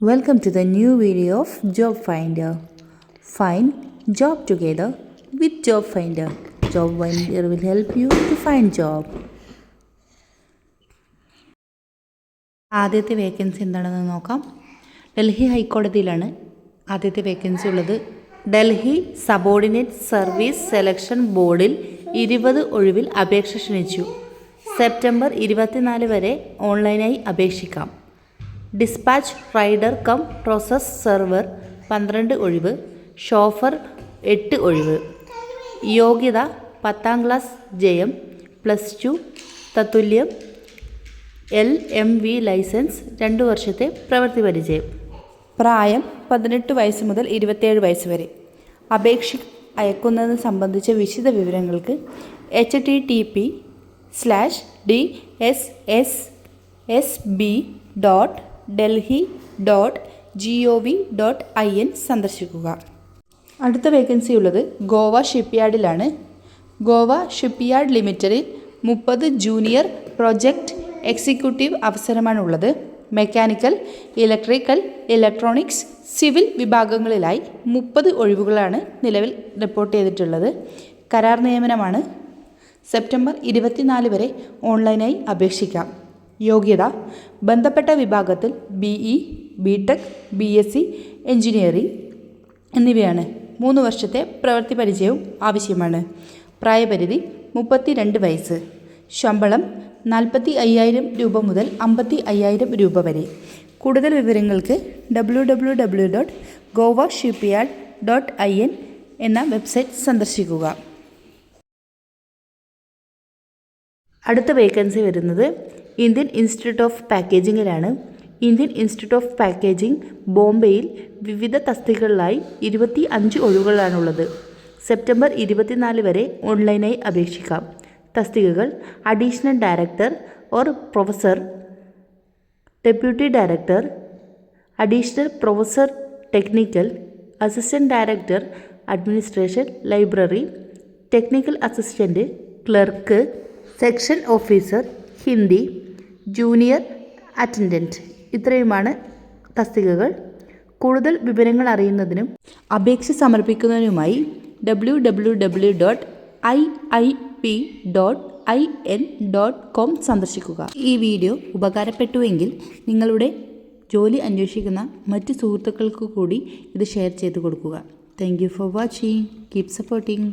Welcome to the new video of Job Finder. Find job together with Job Finder. Job Finder will help you to find job. ആദ്യത്തെ vacancy എന്താണെന്ന് നോക്കാം. ഡൽഹി ഹൈക്കോടതിയിലാണ് ആദ്യത്തെ vacancy ഉള്ളത്. Delhi subordinate service selection ബോർഡിൽ 20 ഒഴിവിൽ അപേക്ഷ ക്ഷണിച്ചു. September 24 വരെ ഓൺലൈനായി അപേക്ഷിക്കാം. Dispatch rider cum process server 12 ഒഴിവ്, ഷോഫർ 8 ഒഴിവ്. യോഗ്യത 10ാം ക്ലാസ് ജയം, +2 തത്തുല്യം, LMV ലൈസൻസ്, 2 വർഷത്തെ പ്രവൃത്തി പരിചയം. പ്രായം 18 വയസ്സ് മുതൽ 27 വയസ്സ് വരെ. അപേക്ഷ അയക്കുന്നത് സംബന്ധിച്ച വിശദ വിവരങ്ങൾക്ക് https://dss.delhi.gov.in സന്ദർശിക്കുക. അടുത്ത വേക്കൻസി ഉള്ളത് ഗോവ ഷിപ്പ്യാർഡിലാണ്. ഗോവ ഷിപ്പ്യാർഡ് ലിമിറ്റഡിൽ 30 ജൂനിയർ പ്രൊജക്റ്റ് എക്സിക്യൂട്ടീവ് അവസരമാണുള്ളത്. മെക്കാനിക്കൽ, ഇലക്ട്രിക്കൽ, ഇലക്ട്രോണിക്സ്, സിവിൽ വിഭാഗങ്ങളിലായി 30 ഒഴിവുകളാണ് നിലവിൽ റിപ്പോർട്ട് ചെയ്തിട്ടുള്ളത്. കരാർ നിയമനമാണ്. സെപ്റ്റംബർ 24 വരെ ഓൺലൈനായി അപേക്ഷിക്കാം. യോഗ്യത ബന്ധപ്പെട്ട വിഭാഗത്തിൽ BE, BTech, BSc എഞ്ചിനീയറിംഗ് എന്നിവയാണ്. 3 വർഷത്തെ പ്രവൃത്തി പരിചയവും ആവശ്യമാണ്. പ്രായപരിധി 32 വയസ്സ്. ശമ്പളം 45,000 രൂപ മുതൽ 55,000 രൂപ വരെ. കൂടുതൽ വിവരങ്ങൾക്ക് www.govashipyard.in എന്ന വെബ്സൈറ്റ് സന്ദർശിക്കുക. അടുത്ത വേക്കൻസി വരുന്നത് ഇന്ത്യൻ ഇൻസ്റ്റിറ്റ്യൂട്ട് ഓഫ് പാക്കേജിങ്ങിലാണ്. ഇന്ത്യൻ ഇൻസ്റ്റിറ്റ്യൂട്ട് ഓഫ് പാക്കേജിംഗ് ബോംബെയിൽ വിവിധ തസ്തികകളിലായി 25 ഒഴിവുകളാണുള്ളത്. സെപ്റ്റംബർ 24 വരെ ഓൺലൈനായി അപേക്ഷിക്കാം. തസ്തികകൾ additional director or professor, deputy director, additional professor technical, assistant director administration library, technical assistant, clerk, section officer, Hindi, junior attendant. ഇത്രയുമാണ് തസ്തികകൾ. കൂടുതൽ വിവരങ്ങൾ അറിയുന്നതിനും അപേക്ഷ സമർപ്പിക്കുന്നതിനുമായി www.iip.in.com സന്ദർശിക്കുക. ഈ വീഡിയോ ഉപകാരപ്പെട്ടുവെങ്കിൽ നിങ്ങളുടെ ജോലി അന്വേഷിക്കുന്ന മറ്റ് സുഹൃത്തുക്കൾക്ക് കൂടി ഇത് ഷെയർ ചെയ്ത് കൊടുക്കുക. Thank you for watching. Keep supporting.